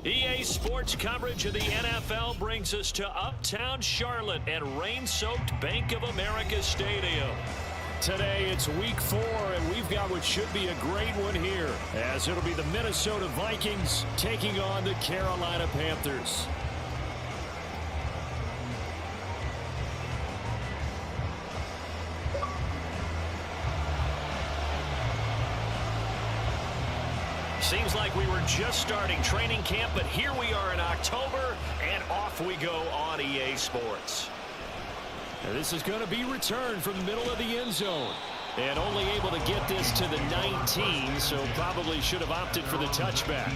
EA Sports coverage of the NFL brings us to uptown Charlotte at rain-soaked Bank of America Stadium. Today it's week 4, and we've got what should be a great one here, as it'll be the Minnesota Vikings taking on the Carolina Panthers. Seems like we were just starting training camp, but here we are in October, and off we go on EA Sports. Now this is going to be returned from the middle of the end zone. And only able to get this to the 19, so probably should have opted for the touchback.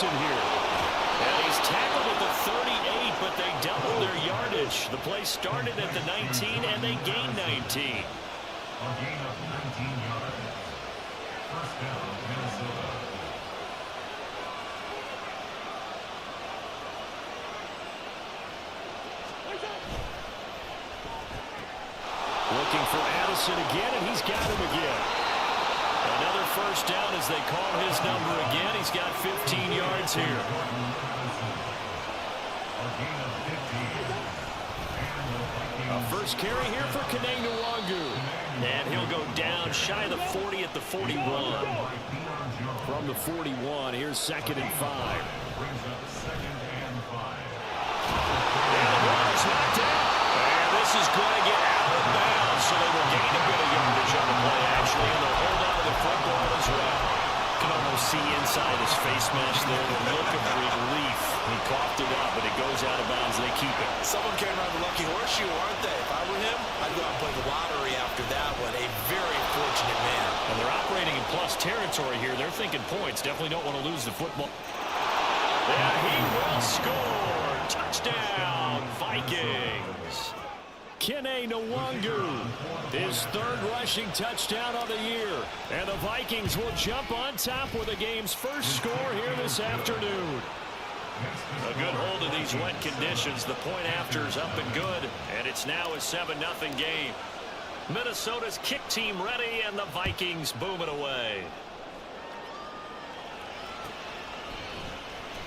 Here. And he's tackled at the 38, but they doubled their yardage. The play started at the 19, and they gained 19. A gain of 19 yards. First down, Minnesota. Looking for Addison again, and he's got him again. Another first down as they call his number again. He's got 15 yards here. A first carry here for Kaneng-Nwangu. And he'll go down shy of the 40 at the 41. From the 41, here's 2nd and 5. And the ball is knocked down. And this is going to get out of bounds, so they will gain a bit of yardage on the play, actually, and they'll hold on to the football as well. You can almost see inside his face mask there the look of relief. He coughed it up, but it goes out of bounds. They keep it. Someone carrying around the lucky horseshoe, aren't they? If I were him, I'd go out and play the lottery after that one. A very fortunate man. And they're operating in plus territory here. They're thinking points. Definitely don't want to lose the football. And he will score. Touchdown, Vikings. Kaneng-Nwangu, his 3rd rushing touchdown of the year. And the Vikings will jump on top with the game's first score here this afternoon. A good hold of these wet conditions. The point after is up and good, and it's now a 7-0 game. Minnesota's kick team ready, and the Vikings boom it away.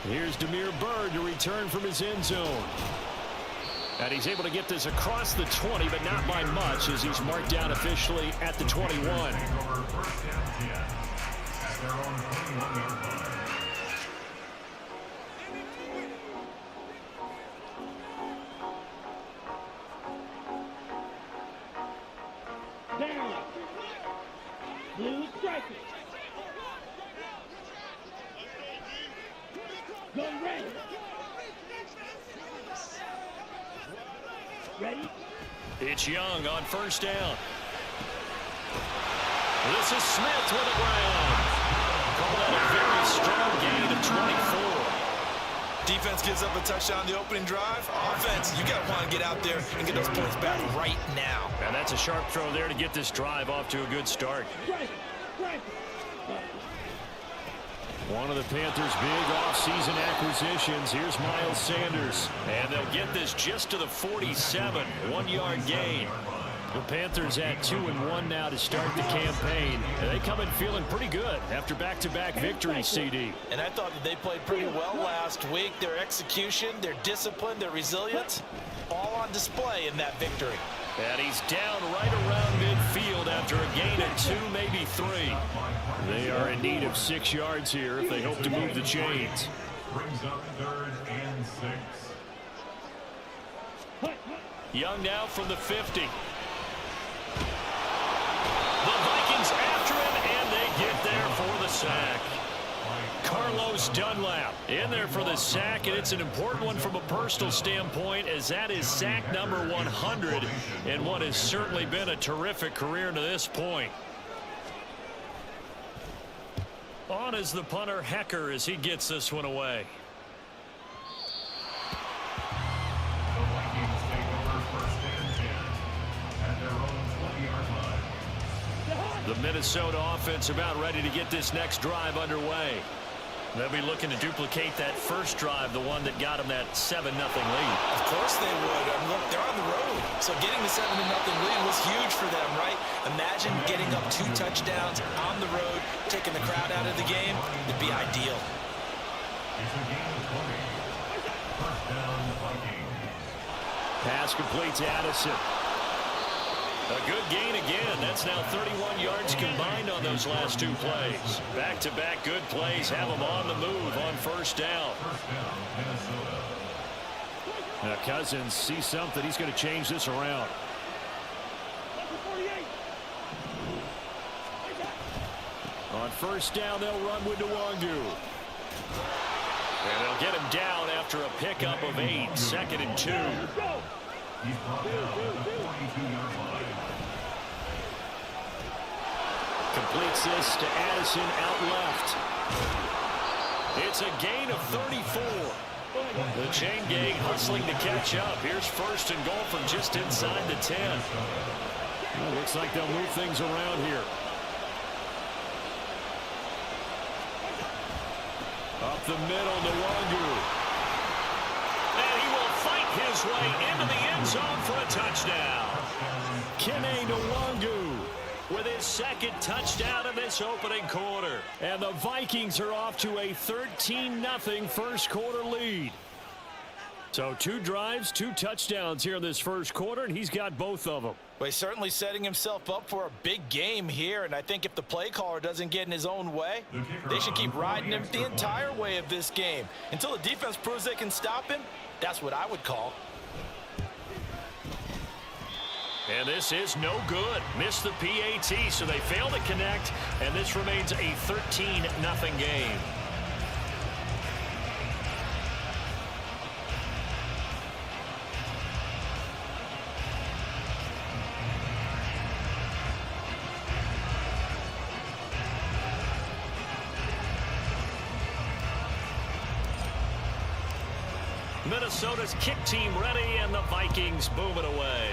Here's Damiere Byrd to return from his end zone. And he's able to get this across the 20, but not by much, as he's marked down officially at the 21. Down. Blue striker. Go red. Ready? It's Young on first down. This is Smith with a ground. Call that a very strong gain of 24. Defense gives up a touchdown on the opening drive. Offense, you got to want to get out there and get those points back right now. And that's a sharp throw there to get this drive off to a good start. One of the Panthers' big offseason acquisitions. Here's Miles Sanders. And they'll get this just to the 47. 1-yard gain. The Panthers at 2-1 now to start the campaign. And they come in feeling pretty good after back-to-back victories, CD. And I thought that they played pretty well last week. Their execution, their discipline, their resilience, all on display in that victory. And he's down right around midfield after a gain of 2, maybe 3. They are in need of 6 yards here if they hope to move the chains. Brings up 3rd and 6. Young now from the 50. The Vikings after him, and they get there for the sack. Carlos Dunlap in there for the sack, and it's an important one from a personal standpoint, as that is sack number 100 in what has certainly been a terrific career to this point. On as the punter, Hecker, as he gets this one away. The Vikings take over first and 10 at their own 20-yard line. The Minnesota offense about ready to get this next drive underway. They'll be looking to duplicate that first drive, the one that got them that 7-0 lead. Of course they would. I mean, look, they're on the road. So getting the 7-0 lead was huge for them, right? Imagine getting up 2 touchdowns on the road, taking the crowd out of the game. It'd be ideal. It's a gain of 20. First down, Vikings. Pass complete to Addison. A good gain again. That's now 31 yards combined on those last 2 plays. Back-to-back good plays have them on the move on first down. First down, Minnesota. Now Cousins sees something. He's going to change this around. On first down, they'll run with Nwangu. And they'll get him down after a pickup of 8. 2nd and 2. He's brought down at the 42-yard line. Completes this to Addison out left. It's a gain of 34. The chain gang hustling to catch up. Here's first and goal from just inside the 10. Well, looks like they'll move things around here. Up the middle, Nwangu. And he will fight his way into the end zone for a touchdown. Kene Nwangu with his 2nd touchdown of this opening quarter. And the Vikings are off to a 13-0 first quarter lead. So 2 drives, 2 touchdowns here in this first quarter, and he's got both of them. Well, he's certainly setting himself up for a big game here, and I think if the play caller doesn't get in his own way, they should keep riding him the entire way of this game. Until the defense proves they can stop him, that's what I would call. And this is no good. Missed the PAT, so they fail to connect, and this remains a 13-0 game. Minnesota's kick team ready, and the Vikings boom it away.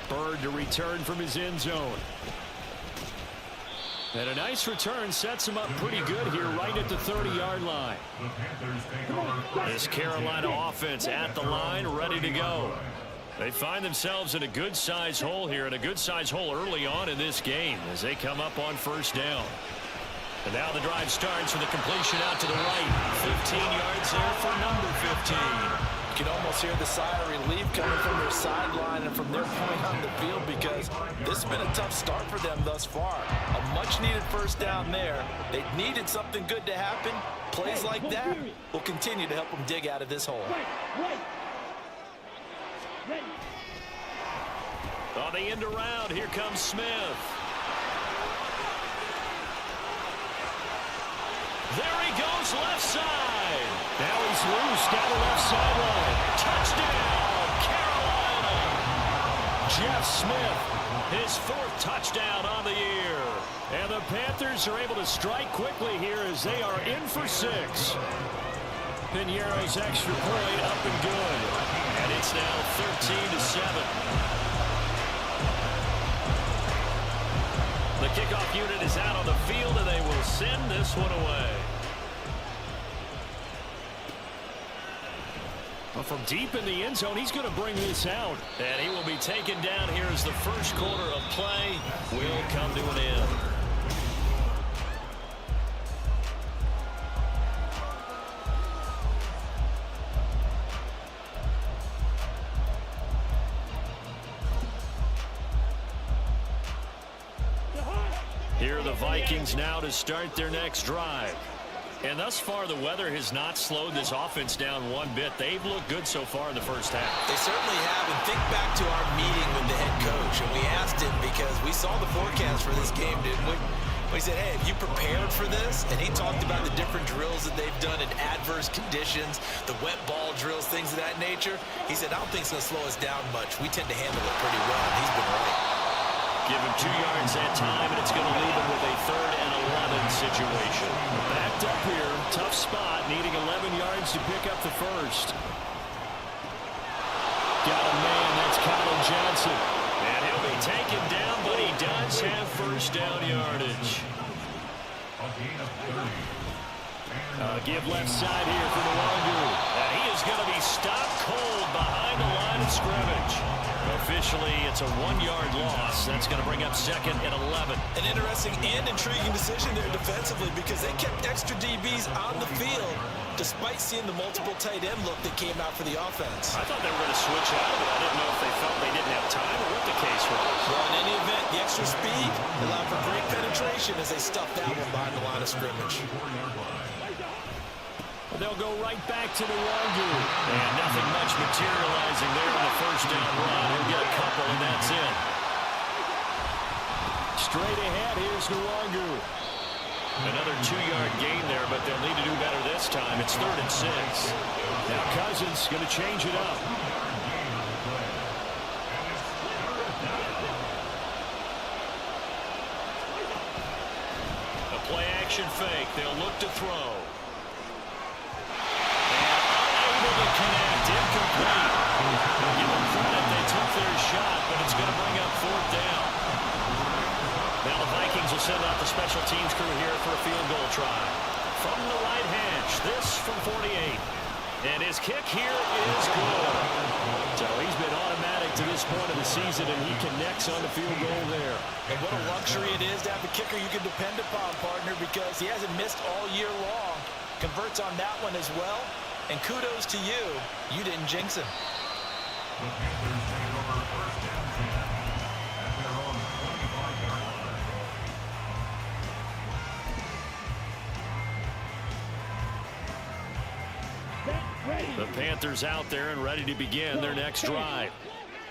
Bird to return from his end zone. And a nice return sets him up pretty good here right at the 30-yard line. The Panthers take over. This Carolina offense at the line, ready to go. They find themselves in a good-sized hole here, and a good-sized hole early on in this game as they come up on first down. And now the drive starts with a completion out to the right. 15 yards there for number 15. You can almost hear the sigh of relief coming from their sideline and from their point on the field, because this has been a tough start for them thus far. A much-needed first down there. They needed something good to happen. Plays like that will continue to help them dig out of this hole. On the end around, here comes Smith. There he goes, left side. Now he's loose down the left sideline. Touchdown, Carolina. Jeff Smith, his 4th touchdown on the year. And the Panthers are able to strike quickly here as they are in for 6. Pinheiro's extra point up and good. And it's now 13-7. The kickoff unit is out on the field, and they will send this one away. Well, from deep in the end zone, he's going to bring this out. And he will be taken down here as the first quarter of play will come to an end. Here are the Vikings now to start their next drive. And thus far, the weather has not slowed this offense down one bit. They've looked good so far in the first half. They certainly have. And think back to our meeting with the head coach, and we asked him, because we saw the forecast for this game, didn't we? We said, hey, have you prepared for this? And he talked about the different drills that they've done in adverse conditions, the wet ball drills, things of that nature. He said, I don't think it's going to slow us down much. We tend to handle it pretty well, and he's been right. Give him 2 yards that time, and it's going to leave him with a 3rd and 11 situation. Backed up here, tough spot, needing 11 yards to pick up the first. Got a man, that's Colin Johnson. And he'll be taken down, but he does have first down yardage. Give left side here for the Longu. And he is going to be stopped cold behind the line of scrimmage. Officially, it's a 1-yard loss. That's going to bring up 2nd and 11. An interesting and intriguing decision there defensively because they kept extra DBs on the field despite seeing the multiple tight end look that came out for the offense. I thought they were going to switch out of it. I didn't know if they felt they didn't have time or what the case was. Well, in any event, the extra speed allowed for great penetration as they stuffed that one behind the line of scrimmage. They'll go right back to the Longu. And nothing much materializing there in the first down run. He'll get a couple, and that's it. Straight ahead, here's the Longu. Another 2-yard gain there, but they'll need to do better this time. It's 3rd and 6. Now Cousins going to change it up. A play-action fake. They'll look to throw. Connect, incomplete. Give them credit, they took their shot, but it's going to bring up 4th down. Now the Vikings will send out the special teams crew here for a field goal try. From the right hash, this from 48. And his kick here is good. So he's been automatic to this point of the season, and he connects on the field goal there. And what a luxury it is to have a kicker you can depend upon, partner, because he hasn't missed all year long. Converts on that one as well. And kudos to you. You didn't jinx him. The Panthers take over 1st and 10 at their own 25-yard line. The Panthers out there and ready to begin their next drive.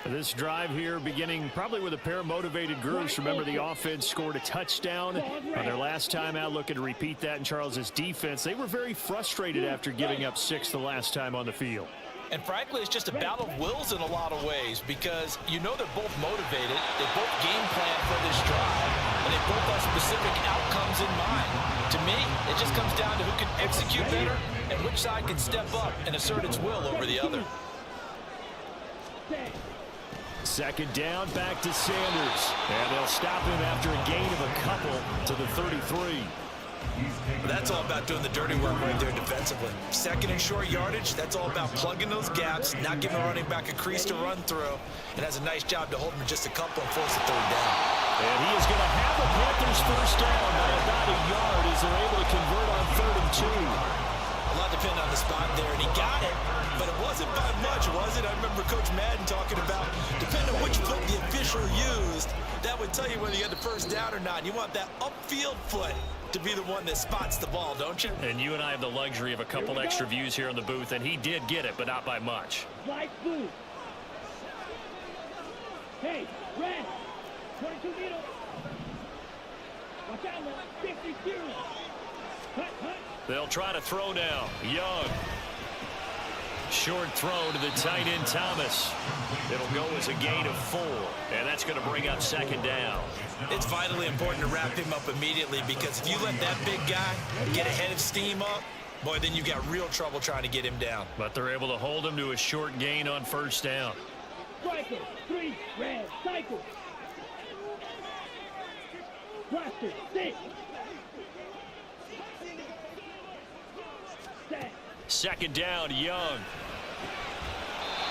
This drive here beginning probably with a pair of motivated groups. Remember, the offense scored a touchdown on their last time out, looking to repeat that in Charles's defense. They were very frustrated after giving up 6 the last time on the field. And frankly, it's just a battle of wills in a lot of ways because you know they're both motivated. They both game plan for this drive, and they both have specific outcomes in mind. To me, it just comes down to who can execute better and which side can step up and assert its will over the other. 2nd down, back to Sanders. And they'll stop him after a gain of a couple to the 33. That's all about doing the dirty work right there defensively. 2nd and short yardage, that's all about plugging those gaps, not giving the running back a crease to run through, and has a nice job to hold him just a couple and force a 3rd down. And he is going to have the Panthers first down by about a yard as they're able to convert on 3rd and 2. A lot depending on the spot there, and he got it, but it wasn't by much, was it? I remember Coach Madden talking about, depending on which foot the official used, that would tell you whether you had the first down or not. You want that upfield foot to be the one that spots the ball, don't you? And you and I have the luxury of a couple extra views here in the booth, and he did get it, but not by much. Light blue. Hey, red. 22 needle. Watch out, man. 50 zero. Hut, hut. They'll try to throw now. Young. Short throw to the tight end, Thomas. It'll go as a gain of 4, and that's going to bring up 2nd down. It's vitally important to wrap him up immediately because if you let that big guy get ahead of steam up, boy, then you got real trouble trying to get him down. But they're able to hold him to a short gain on 1st down. Striker, 3, red, cycle. Blaster, 6. 2nd down, Young.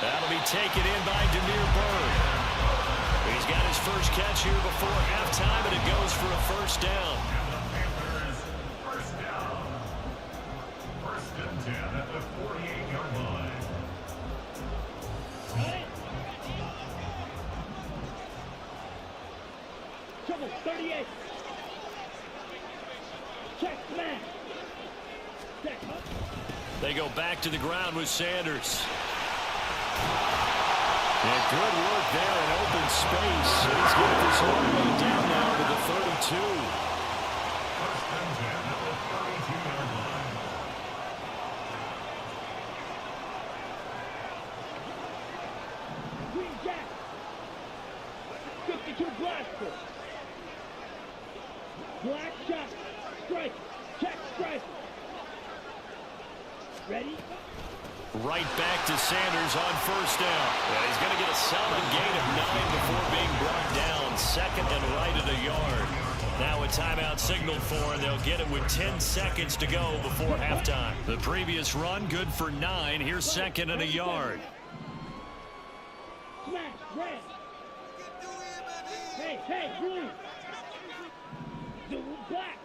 That'll be taken in by Demir Bird. He's got his first catch here before halftime, and it goes for a 1st down. First down. 1st and 10 at the 48-yard line. Trouble, 38. Check, smash. Check, up. They go back to the ground with Sanders. And good work there in open space. He's got this all the way down now to the 32. 1st and 10 at the 32-yard line. Green Jack. 52. 2 blaster. Black shot. Strike. Check strike. Ready? Right back to Sanders on first down. And he's going to get a solid gain of 9 before being brought down. Second and right at a yard. Now a timeout signaled for, and they'll get it with 10 seconds to go before halftime. The previous run good for 9. Here's second and a yard. Smash. Red. Hey, blue. Do black.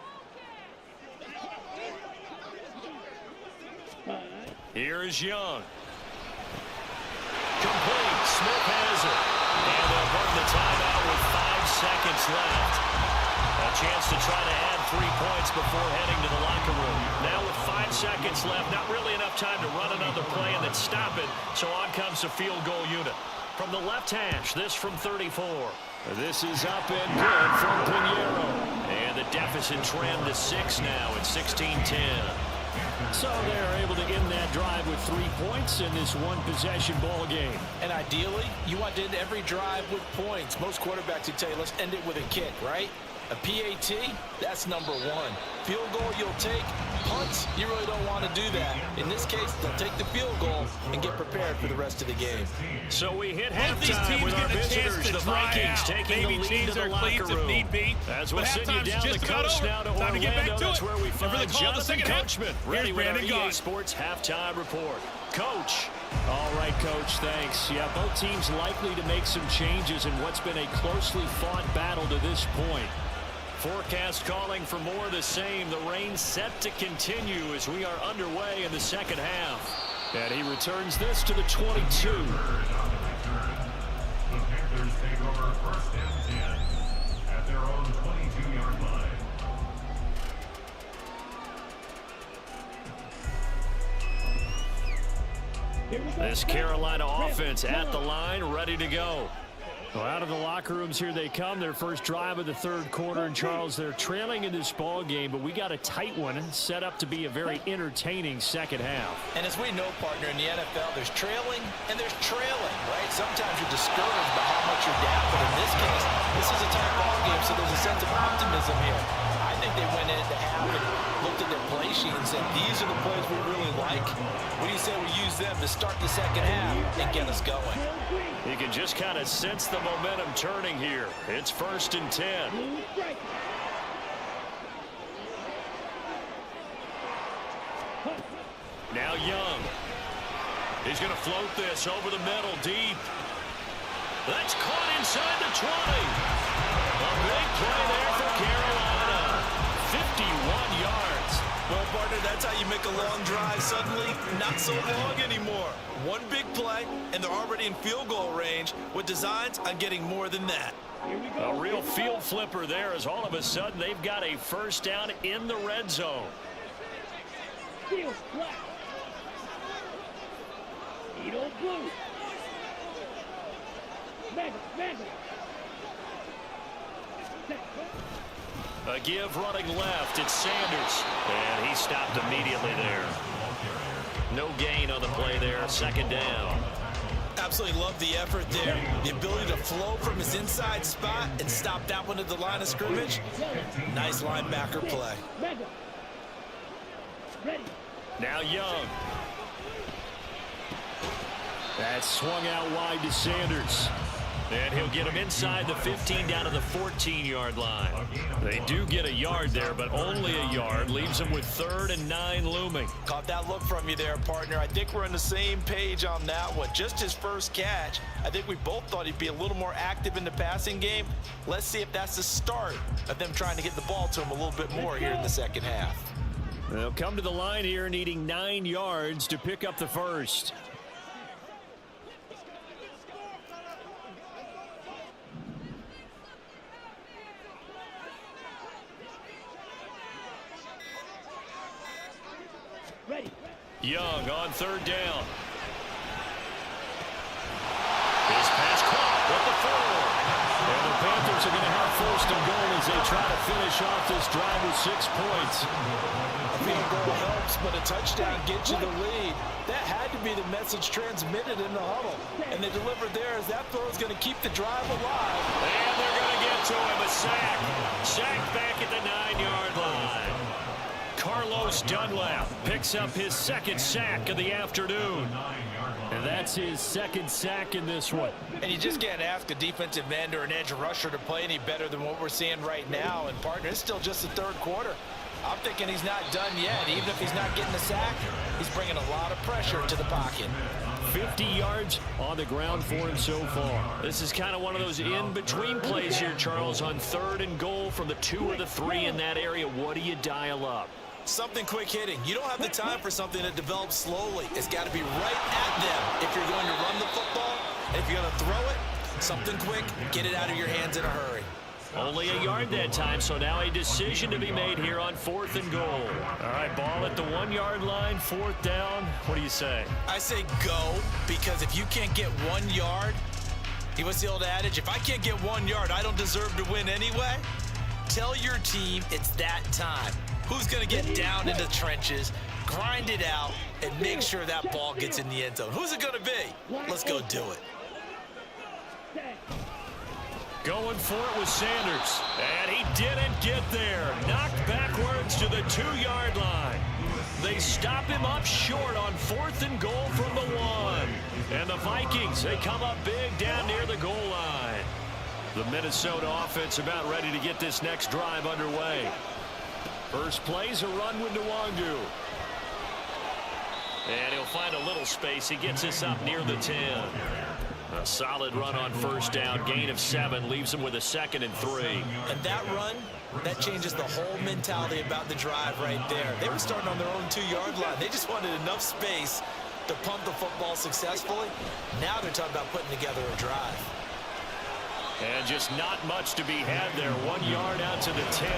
5. Here is Young. Complete. Smith has it. And they'll burn the timeout with 5 seconds left. A chance to try to add 3 points before heading to the locker room. Now with 5 seconds left, not really enough time to run another play and then stop it. So on comes the field goal unit. From the left hash, this from 34. This is up and good from Pinheiro. And the deficit trend to 6 now at 16-10. So they're able to end that drive with 3 points in this one-possession ball game. And ideally, you want to end every drive with points. Most quarterbacks would tell you, let's end it with a kick, right? A PAT, that's number 1. Field goal you'll take. Punts, you really don't want to do that. In this case, they'll take the field goal and get prepared for the rest of the game. So we hit halftime with our visitors, the Vikings, taking the lead to the locker room. As we'll send you down the coast now to Orlando, that's where we find Jonathan Coachman, ready with our EA Sports halftime report. Coach. All right, Coach, thanks. Yeah, both teams likely to make some changes in what's been a closely fought battle to this point. Forecast calling for more of the same. The rain set to continue as we are underway in the second half. And he returns this to the 22. The Panthers take over first and 10 at their own 22-yard line. This Carolina offense at the line, ready to go. Well, out of the locker rooms here they come. Their first drive of the third quarter. And Charles, they're trailing in this ball game, but we got a tight one set up to be a very entertaining second half. And as we know, partner, in the NFL, there's trailing and there's trailing, right? Sometimes you're discouraged by how much you're down, but in this case, this is a tight ball game, so there's a sense of optimism here. I think they went into half and looked at their play sheet and said, these are the plays we really like. What do you say we use them to start the second half and get us going? You can just kind of sense the momentum turning here. It's first and 10. Now Young. He's going to float this over the middle deep. That's caught inside the 20. A big play there for Carolina. 51 yards. Well, partner, that's how you make a long drive suddenly not so long anymore. One big play, and they're already in field goal range with designs on getting more than that. A real field flipper there as all of a sudden they've got a first down in the red zone. Field flat. Edo blue. Mega. A give running left. It's Sanders. And he stopped immediately there. No gain on the play there. Second down. Absolutely love the effort there. The ability to flow from his inside spot and stop that one at the line of scrimmage. Nice linebacker play. Ready. Now Young. That's swung out wide to Sanders. And he'll get him inside the 15 down to the 14-yard line. They do get a yard there, but only a yard. Leaves them with 3rd and 9 looming. Caught that look from you there, partner. I think we're on the same page on that one. Just his first catch. I think we both thought he'd be a little more active in the passing game. Let's see if that's the start of them trying to get the ball to him a little bit more here in the second half. They'll come to the line here needing 9 yards to pick up the first. Ready. Young on 3rd down. His pass caught with the 4. And the Panthers are going to have 1st and goal as they try to finish off this drive with 6 points. A field goal helps, but a touchdown gets you the lead. That had to be the message transmitted in the huddle. And they delivered there as that throw is going to keep the drive alive. And they're going to to him, a sack. Sacked back at the 9-yard line. Carlos Dunlap picks up his second sack of the afternoon. And that's his second sack in this one. And you just can't ask a defensive end or an edge rusher to play any better than what we're seeing right now. And, partner, it's still just the third quarter. I'm thinking he's not done yet. Even if he's not getting a sack, he's bringing a lot of pressure to the pocket. 50 yards on the ground for him so far. This is kind of one of those in-between plays here, Charles, on 3rd and goal from the 2 or the 3 in that area. What do you dial up? Something quick hitting. You don't have the time for something that develops slowly. It's got to be right at them if you're going to run the football. And if you're going to throw it, something quick, get it out of your hands in a hurry. Only a yard that time, so now a decision to be made here on 4th and goal. All right, ball at the 1-yard line, 4th down. What do you say? I say go, because if you can't get 1 yard, what's the old adage? If I can't get 1 yard, I don't deserve to win anyway. Tell your team it's that time. Who's going to get down into the trenches, grind it out, and make sure that ball gets in the end zone? Who's it going to be? Let's go do it. Going for it with Sanders, and he didn't get there. Knocked backwards to the 2-yard line. They stop him up short on 4th and goal from the 1. And the Vikings, they come up big down near the goal line. The Minnesota offense about ready to get this next drive underway. First play's a run with Nwangu. And he'll find a little space. He gets us up near the 10. A solid run on 1st down. Gain of 7 leaves him with a 2nd and 3. And that run, that changes the whole mentality about the drive right there. They were starting on their own 2-yard line. They just wanted enough space to pump the football successfully. Now they're talking about putting together a drive. And just not much to be had there. 1 yard out to the 10.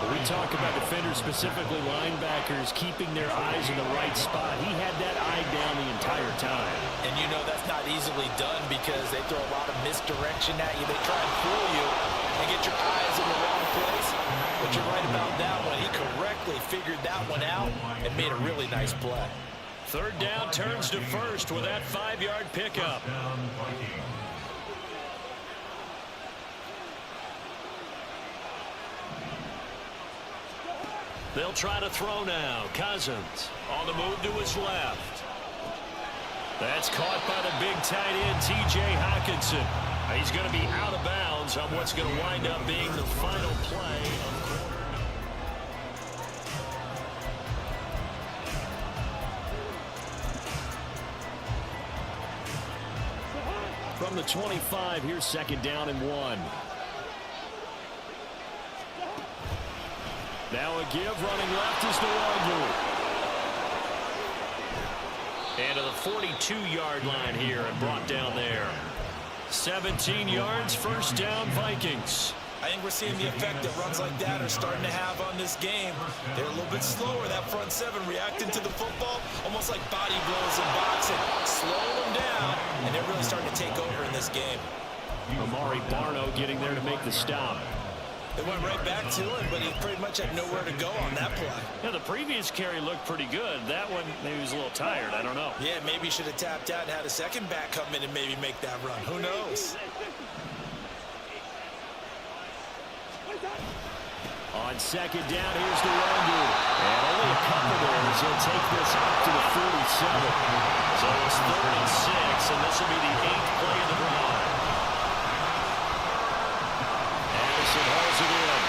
We talk about defenders, specifically linebackers, keeping their eyes in the right spot. He had that eye down the entire time. And you know that's not easily done because they throw a lot of misdirection at you. They try and fool you and get your eyes in the wrong place. But you're right about that one. He correctly figured that one out and made a really nice play. 3rd down turns to 1st with that 5-yard pickup. They'll try to throw now. Cousins on the move to his left. That's caught by the big tight end, T.J. Hockenson. He's going to be out of bounds on what's going to wind up being the final play of the quarter. From the 25, here's 2nd down and 1. Now a give, running left is Nwangu. And to the 42-yard line here and brought down there. 17 yards, 1st down, Vikings. I think we're seeing the effect that runs like that are starting to have on this game. They're a little bit slower, that front 7, reacting to the football, almost like body blows in boxing. Slow them down, and they're really starting to take over in this game. Amari Barno getting there to make the stop. They went right back to him, but he pretty much had nowhere to go on that play. Yeah, the previous carry looked pretty good. That one, maybe he was a little tired. I don't know. Yeah, maybe he should have tapped out and had a second back come in and maybe make that run. Who knows? On 2nd down, here's Nwangu. And only a couple there as he'll take this up to the 47. So it's 3rd and 6, and this will be the 8th play of the drive. Hauls it in,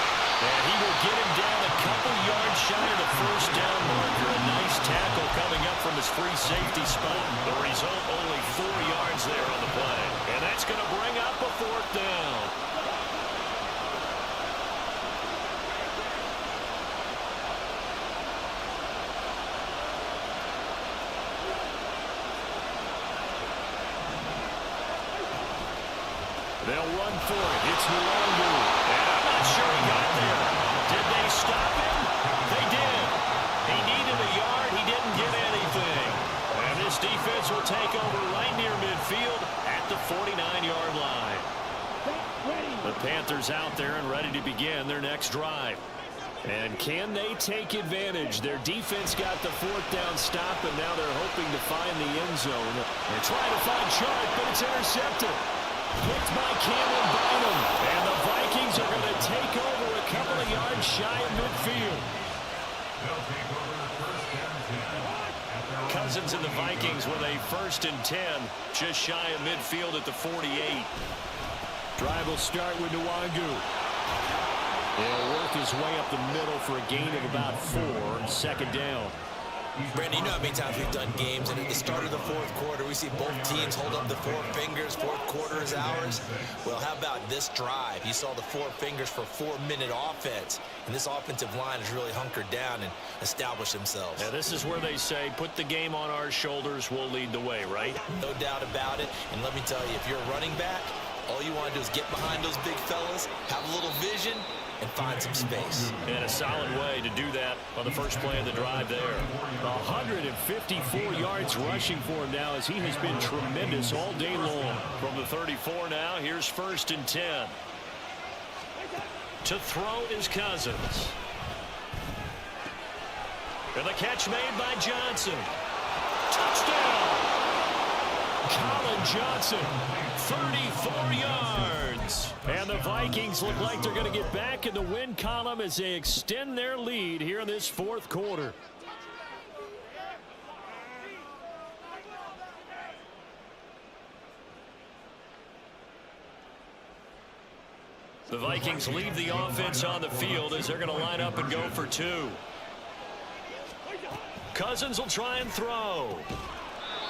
and he will get him down a couple yards shy of the 1st down marker. A nice tackle coming up from his free safety spot. The result, only 4 yards there on the play, and that's going to bring up a 4th down. They'll run for it. It's Nwangu. And I'm not sure he got there. Did they stop him? They did. He needed a yard. He didn't get anything. And this defense will take over right near midfield at the 49-yard line. The Panthers out there and ready to begin their next drive. And can they take advantage? Their defense got the 4th down stop, and now they're hoping to find the end zone. They're trying to find Chark, but it's intercepted. Picked by Cameron Bynum. And the Vikings are going to take over a couple of yards shy of midfield. They'll take over the first and 10. Cousins and the Vikings with a 1st and 10, just shy of midfield at the 48. Drive will start with Nwangu. He'll work his way up the middle for a gain of about 4, 2nd down. Brandon, you know how many times we've done games, and at the start of the 4th quarter, we see both teams hold up the 4 fingers, 4th quarter is ours. Well, how about this drive? You saw the 4 fingers for 4-minute offense, and this offensive line has really hunkered down and established themselves. Now, this is where they say, put the game on our shoulders, we'll lead the way, right? No doubt about it, and let me tell you, if you're a running back, all you want to do is get behind those big fellas, have a little vision, and find some space. And a solid way to do that on the first play of the drive there. 154 yards rushing for him now as he has been tremendous all day long. From the 34 now, here's 1st and 10. To throw is Cousins. And the catch made by Johnson. Touchdown! Colin Johnson, 34 yards. And the Vikings look like they're going to get back in the win column as they extend their lead here in this 4th quarter. The Vikings leave the offense on the field as they're going to line up and go for 2. Cousins will try and throw.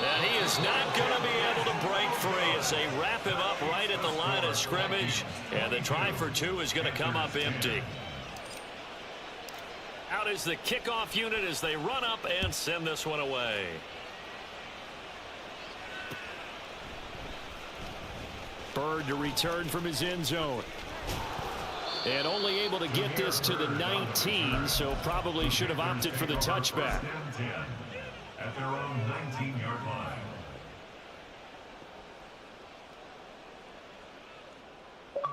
And he is not going to be able to break free as they wrap him up right at the line of scrimmage. And the try for 2 is going to come up empty. Out is the kickoff unit as they run up and send this one away. Bird to return from his end zone. And only able to get this to the 19, so probably should have opted for the touchback. At their own 19-yard line.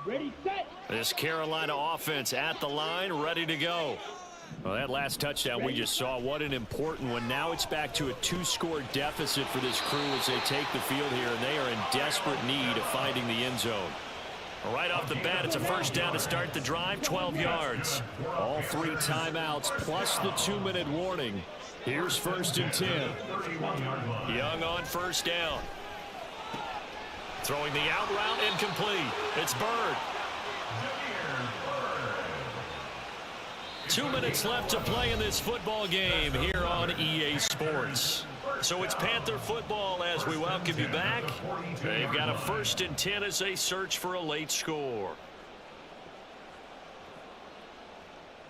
Ready, set. This Carolina offense at the line, ready to go. Well, that last touchdown we just saw, what an important one. Now it's back to a 2-score deficit for this crew as they take the field here, and they are in desperate need of finding the end zone. Right off the bat, it's a 1st down to start the drive, 12 yards. All 3 timeouts plus the 2-minute warning. Here's 1st and 10. Young on 1st down. Throwing the out route incomplete. It's Bird. 2 minutes left to play in this football game here on EA Sports. So it's Panther football as we welcome you back. They've got a 1st and 10 as they search for a late score.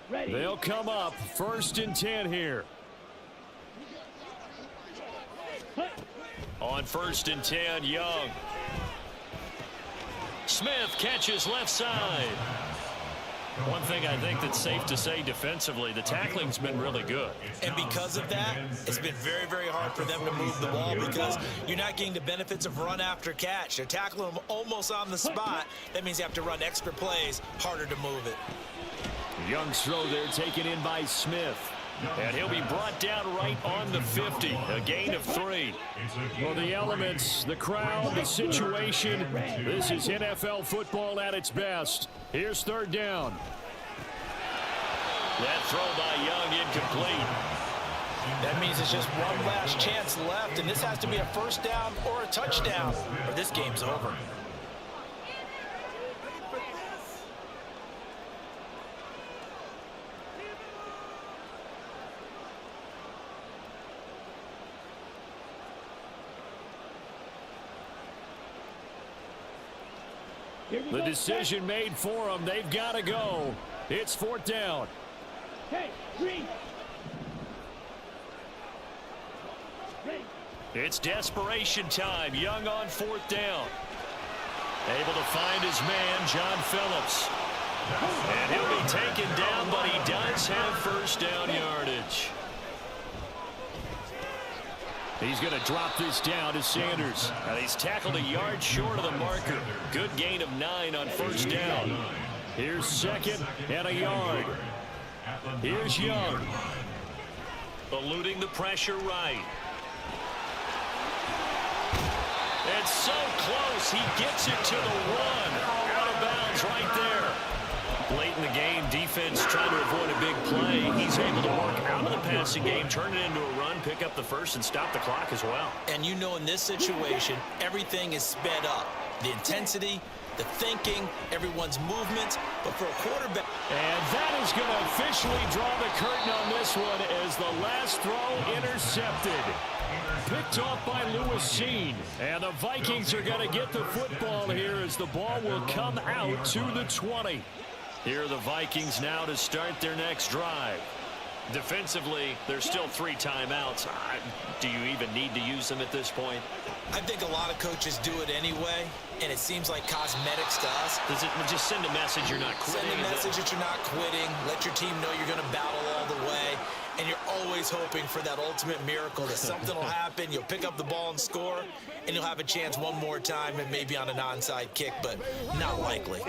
Ready. They'll come up 1st and 10 here. On 1st and 10, Young. Smith catches left side. One thing I think that's safe to say defensively, the tackling's been really good. And because of that, it's been very, very hard for them to move the ball because you're not getting the benefits of run after catch. They're tackling them almost on the spot. That means you have to run extra plays, harder to move it. Young's throw there taken in by Smith. And he'll be brought down right on the 50. A gain of 3. Well, the elements, the crowd, the situation. This is NFL football at its best. Here's 3rd down. That throw by Young incomplete. That means it's just one last chance left, and this has to be a 1st down or a touchdown, or this game's over. The decision made for them. They've got to go. It's 4th down. Hey, green. Ready. It's desperation time. Young on 4th down. Able to find his man, John Phillips. And he'll be taken down, but he does have 1st down yardage. He's going to drop this down to Sanders. And he's tackled a yard short of the marker. Good gain of 9 on 1st down. Here's 2nd and a yard. Here's Young. Eluding the pressure right. And It's so close. He gets it to the one. Out of bounds right there. Late in the game, defense trying to avoid a big play. He's able to work out of the passing game, turn it into a run, pick up the first, and stop the clock as well. And you know, in this situation, everything is sped up. The intensity, the thinking, everyone's movements. But for a quarterback... And that is going to officially draw the curtain on this one as the last throw intercepted. Picked off by Lewis Seen. And the Vikings are going to get the football here as the ball will come out to the 20. Here are the Vikings now to start their next drive. Defensively, there's still 3 timeouts. Do you even need to use them at this point? I think a lot of coaches do it anyway, and it seems like cosmetics to us. Does it just send a message you're not quitting? Send a message that you're not quitting. Let your team know you're going to battle all the way. And you're always hoping for that ultimate miracle that something will happen, you'll pick up the ball and score, and you'll have a chance one more time and maybe on an onside kick, but not likely.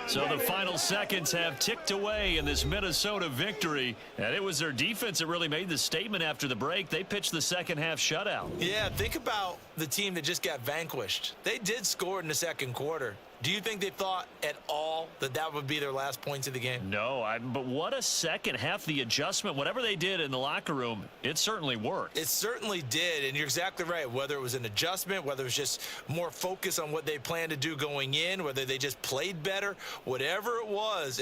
So the final seconds have ticked away in this Minnesota victory, and it was their defense that really made the statement after the break. They pitched the second half shutout. Yeah, think about the team that just got vanquished. They did score in the second quarter. Do you think they thought at all that that would be their last points of the game? No, but what a second half. The adjustment, whatever they did in the locker room, it certainly worked. It certainly did, and you're exactly right. Whether it was an adjustment, whether it was just more focus on what they planned to do going in, whether they just played better, whatever it was, it